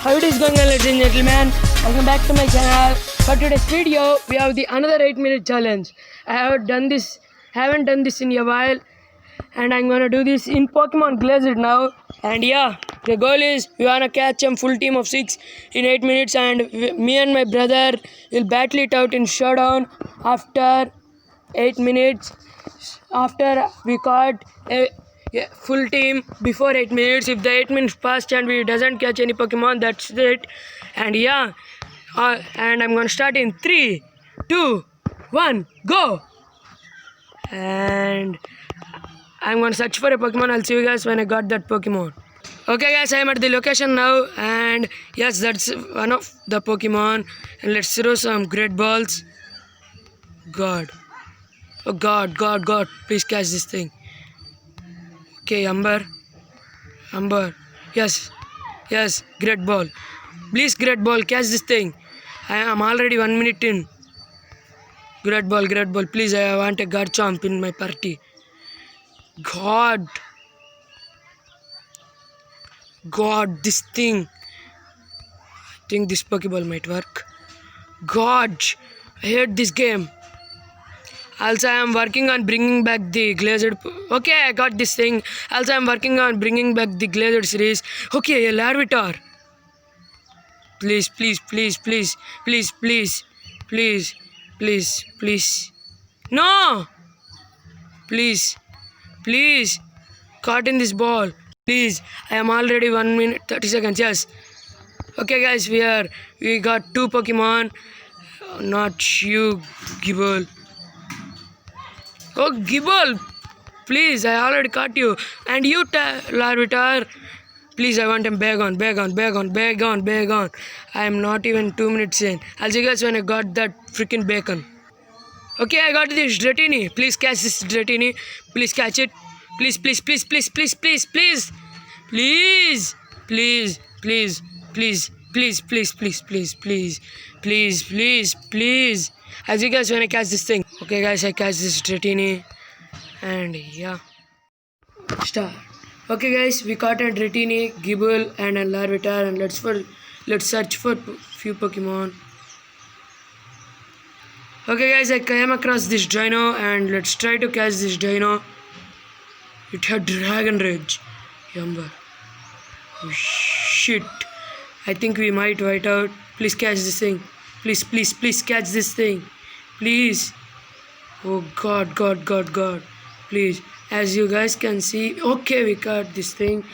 How it is going on, ladies and gentlemen? Welcome back to my channel. For today's video, we have the another 8-minute challenge. I haven't done this in a while, and I'm gonna do this in Pokemon Glazed now. And yeah, the goal is we wanna catch a full team of 6 in 8 minutes, and me and my brother will battle it out in showdown after 8 minutes. After we caught a full team before 8 minutes, if the 8 minutes passed and we doesn't catch any Pokemon, that's it. And yeah, and I'm gonna start in 3, 2, 1, go. And I'm gonna search for a Pokemon. I'll see you guys when I got that Pokemon. Okay guys, I'm at the location now, and yes, that's one of the Pokemon. And let's throw some great balls. God. Oh God, please catch this thing. Okay, Umber. Yes, great ball. Please, great ball, catch this thing. I am already 1 minute in. Great ball, please, I want a Garchomp in my party. God, this thing. I think this Pokeball might work. God, I hate this game. Also, I am working on bringing back the Glazed. Okay, I got this thing. Also, I am working on bringing back the Glazed series. Okay, a Larvitar. Please. No! Please. Caught in this ball. Please. I am already 1 minute 30 seconds. Yes. Okay, guys, we got 2 Pokemon. Not you, Gible. Oh, Gible, please, I already caught you. And you, Larvitar, please, I want him bag on. I am not even 2 minutes in. I'll see you guys when I got that freaking bacon. Okay, I got this Dratini. Please catch this Dratini. Please catch it. Please. I'll see you guys when I catch this thing. Okay, guys, I catch this Dratini. And yeah. Start. Okay, guys, we caught a Dratini, Gible, and a Larvitar. And let's search for few Pokemon. Okay, guys, I came across this Dino, and let's try to catch this Dino. It had Dragon Rage. Yumber. Oh shit. I think we might white out. Please catch this thing. Please catch this thing. Please. Oh God. Please. As you guys can see. Okay, we caught this thing.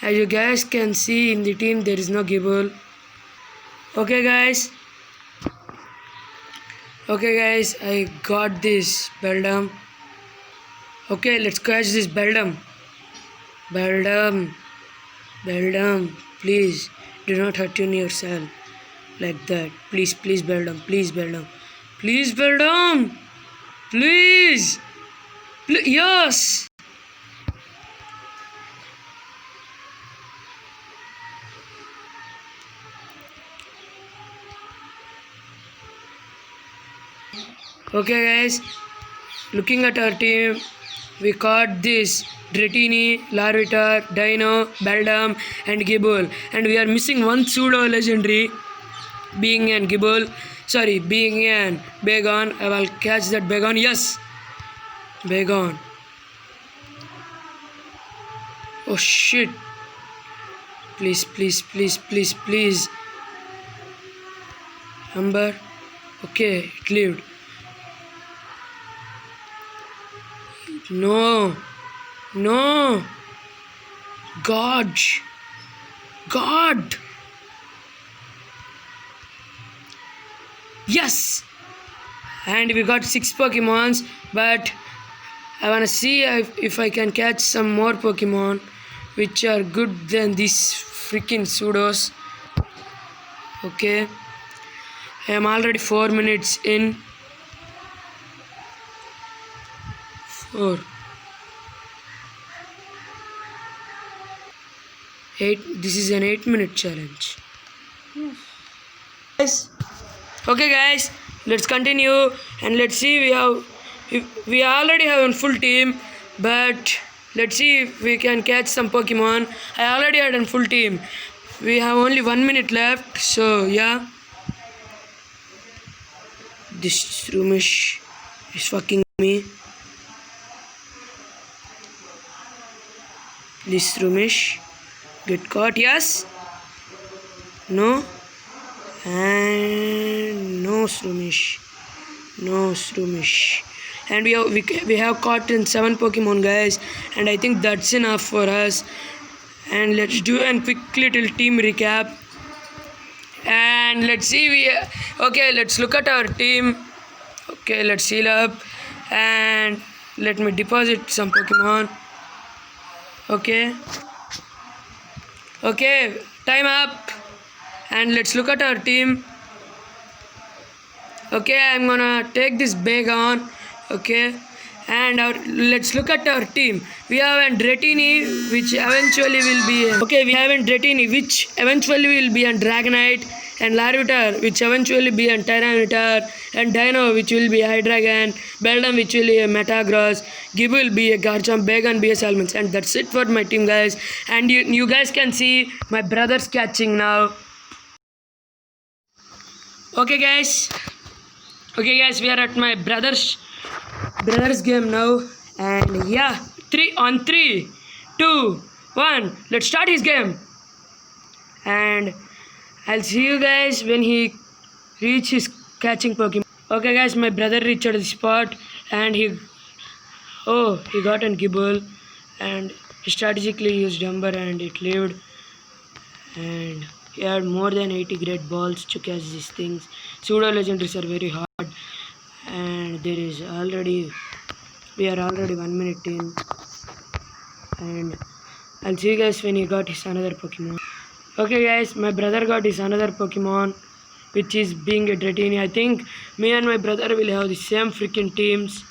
As you guys can see in the team, there is no Gible. Okay, guys, I got this Beldum. Okay, let's catch this Beldum. Beldum, please do not hurt yourself like that. Please, Beldum. Please. Yes. Okay, guys, looking at our team, we caught this Dratini, Larvitar, Dino, Beldum, and Gible. And we are missing one pseudo legendary, being an Bagon. I will catch that Bagon. Yes, Bagon. Oh shit. Please. Umber. Okay, it lived. No. God. Yes. And we got 6 Pokemons, but I wanna see if I can catch some more Pokemon which are good than these freaking pseudos. Okay. I am already 4 minutes in. 4. 8. This is an 8-minute challenge. Yes. Okay, guys, let's continue and let's see. We already have a full team, but let's see if we can catch some Pokemon. I already had a full team. we have only 1 minute left, so yeah. This Rumish is fucking me. This Rumish get caught, yes? No? And no Srumish. No Srumish. And we have caught in 7 Pokemon, guys, and I think that's enough for us. And let's do a quick little team recap. And let's see, okay, let's look at our team. Okay, let's seal up and let me deposit some Pokemon. Okay, time up. And let's look at our team. Okay, I'm gonna take this bag on. Okay, and let's look at our team. We have a Dratini, which eventually will be we have a Dratini, which eventually will be a Dragonite, and Larvitar, which eventually be a Tyranitar, and Dino, which will be a Hydreigon, Beldum, which will be a Metagross, Gib will be a Garchomp, Bagon be a Salmons. And that's it for my team, guys. And you guys can see my brother's catching now. Okay guys, we are at my brother's game now, and yeah, 3, 2, 1, let's start his game. And I'll see you guys when he reach his catching Pokemon. Okay guys, my brother reached the spot, and he got an Gible, and he strategically used Umber, and it lived, and he had more than 80 great balls to catch these things. Pseudo legendaries are very hard, and we are already 1 minute in, and I'll see you guys when he got his another Pokemon. Okay guys, my brother got his another Pokemon, which is being a Dratini. I think me and my brother will have the same freaking teams.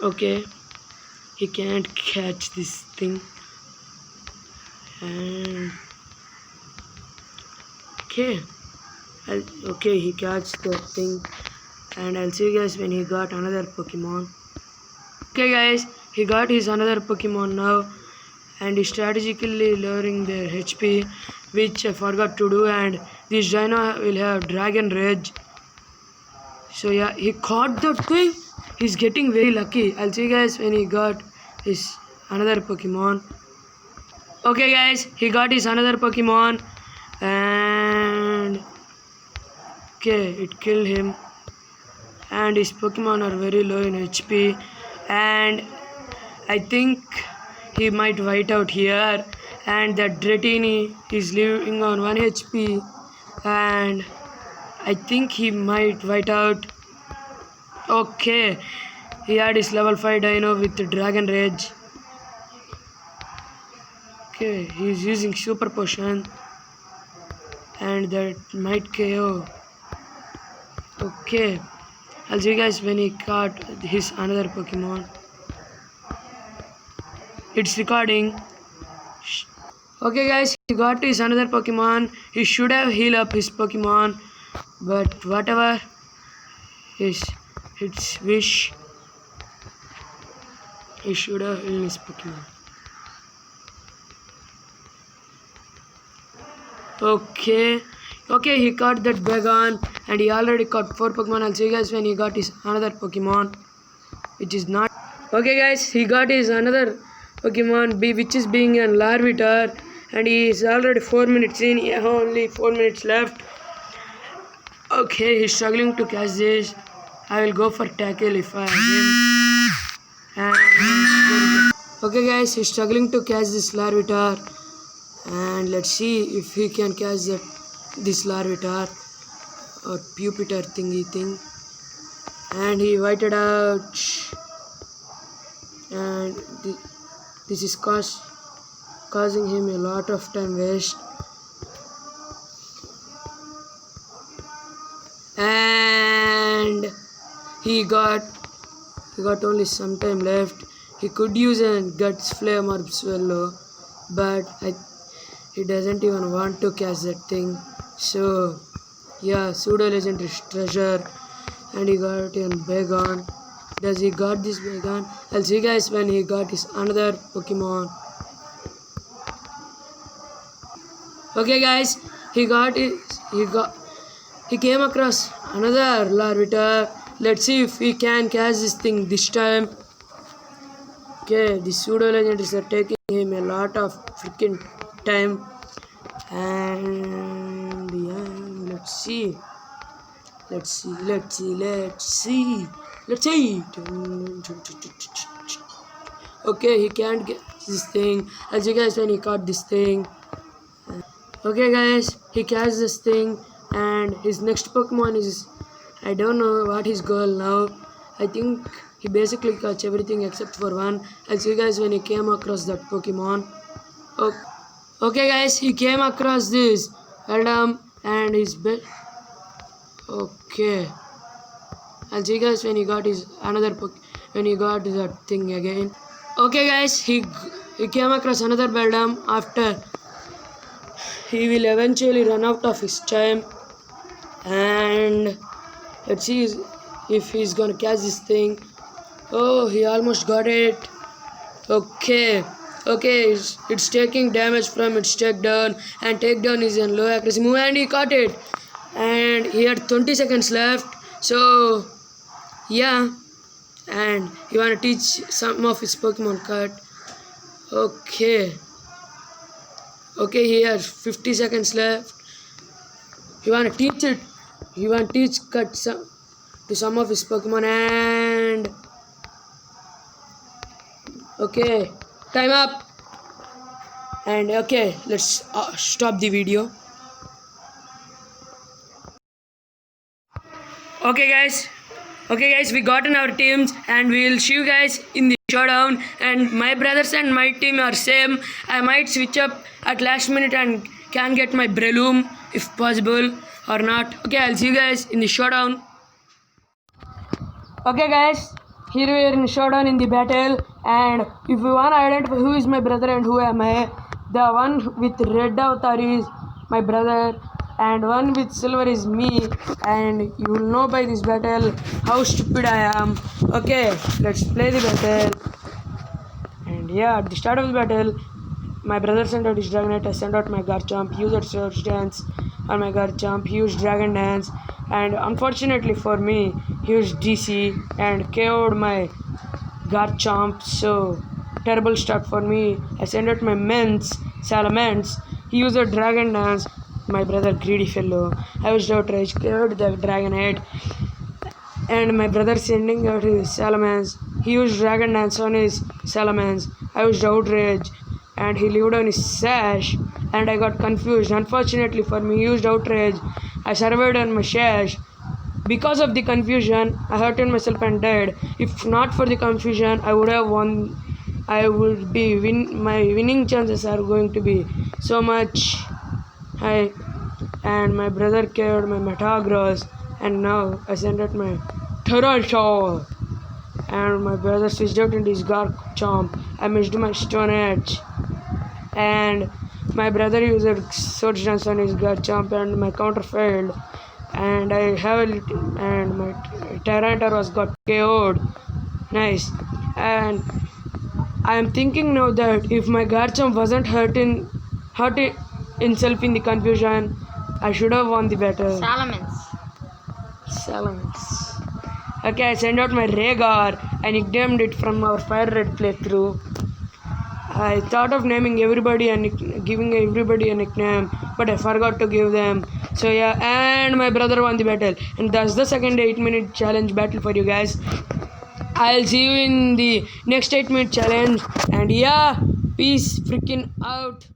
Okay, he can't catch this thing. And okay, he catched that thing, and I'll see you guys when he got another Pokemon. Okay guys, he got his another Pokemon now, and he's strategically lowering their HP, which I forgot to do, and this Dino will have Dragon Rage. So yeah, he caught that thing. He's getting very lucky. I'll see you guys when he got his another Pokemon. Okay guys, he got his another Pokemon, and okay, it killed him, and his Pokemon are very low in HP, and I think he might white out here, and that Dratini is living on 1 HP, and I think he might white out. Okay, he had his level 5 Dino with the Dragon Rage. Okay, he's using Super Potion, and that might KO. Okay, I'll see you guys when he caught his another Pokemon. It's recording. Okay guys, he got his another Pokemon. He should have healed up his Pokemon, but whatever, it's wish. He should have healed his Pokemon. Okay, he caught that Bagon, and he already caught 4 Pokemon. I'll see you guys when he got his another Pokemon, which is not. Okay guys, he got his another Pokemon, which is being a Larvitar, and he is already 4 minutes in. He has only 4 minutes left. Okay, he's struggling to catch this. I will go for tackle if I have him. Okay guys, he's struggling to catch this Larvitar, and let's see if he can catch this Larvitar or Pupitar thingy thing. And he whited out, and this is causing him a lot of time waste. And he got only some time left. He could use a Guts Flame or Swallow, but he doesn't even want to catch that thing. So yeah, Pseudo Legendary Treasure, and he got in Bagon. Does he got this Bagon? I'll see you guys when he got his another Pokemon. Okay, guys, he came across another Larvitar. Let's see if we can catch this thing this time. Okay, the pseudo legend is taking him a lot of freaking time. And yeah, let's see. Okay, he can't get this thing. As you guys, when he caught this thing. Okay, guys, he catches this thing, and his next Pokemon is, I don't know what his goal now. I think he basically catch everything except for one. As you guys, when he came across that Pokemon. Okay, guys, he came across this Adam and his belt. Okay, I'll see you guys when he got his when he got that thing again. Okay, guys, he came across another Beldam after he will eventually run out of his time, and let's see if he's gonna catch this thing. Oh, he almost got it. Okay, it's taking damage from its takedown, and takedown is in low accuracy move, and he caught it. And he had 20 seconds left, so yeah, and he want to teach some of his Pokemon cut. Okay, he has 50 seconds left. He want to teach it. He want to teach cut to some of his Pokemon, and okay, time up. And okay, let's stop the video. Okay guys, we got in our teams, and we will see you guys in the showdown. And my brothers and my team are same. I might switch up at last minute and can get my Breloom if possible or not. Okay, I'll see you guys in the showdown. Okay guys, here we are in showdown in the battle, and if you want to identify who is my brother and who am I, the one with red avatar is my brother, and one with silver is me, and you will know by this battle how stupid I am. Okay, let's play the battle. And yeah, at the start of the battle, my brother sent out his Dragonite, I sent out my Garchomp, he used Surge Dance on my Garchomp, he used Dragon Dance, and unfortunately for me, he used DC and KO'd my Garchomp, so terrible start for me. I sent out my Salamence, he used a Dragon Dance, my brother greedy fellow. I was outraged, cleared the Dragonite, and my brother sending out his Salamence. He used Dragon Dance on his Salamence. I was outraged, and he lived on his Sash, and I got confused. Unfortunately for me, he used Outrage. I survived on my Sash. Because of the confusion, I hurted myself and died. If not for the confusion, I would have won. I would be my winning chances are going to be so much high. And my brother carried my Metagross, and now I sent out my Tyranitar, and my brother switched out into his Garchomp. I missed my Stone Edge, and my brother used Surge Dance on his Garchomp, and my counter failed, and I have and my Tyranitar was got KO'd. Nice. And I am thinking now that if my Garchomp wasn't hurt himself in the confusion, I should have won the battle. Salamence. Okay, I sent out my Rhaegar. I nicknamed it from our Fire Red playthrough. I thought of naming everybody and giving everybody a nickname, but I forgot to give them. So yeah, and my brother won the battle. And that's the second 8-minute challenge battle for you guys. I'll see you in the next 8-minute challenge. And yeah, peace freaking out.